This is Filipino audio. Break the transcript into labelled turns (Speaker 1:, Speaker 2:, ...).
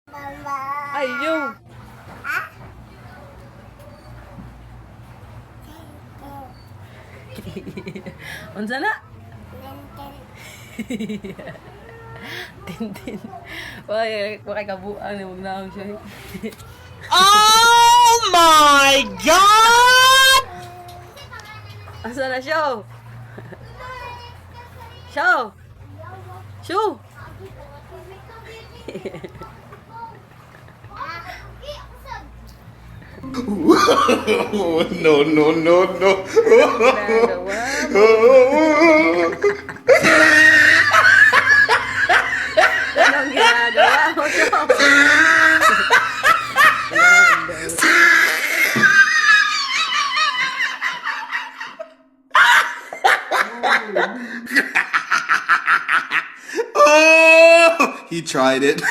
Speaker 1: Ayo. Unsa na? Tintin. Wala kabuang ni wag na ang siya.
Speaker 2: Oh my God!
Speaker 1: Asa na show? Show. Show.
Speaker 3: No, no, no, no.
Speaker 1: Anong ginagawa mo, Show?
Speaker 3: Oh, he tried it.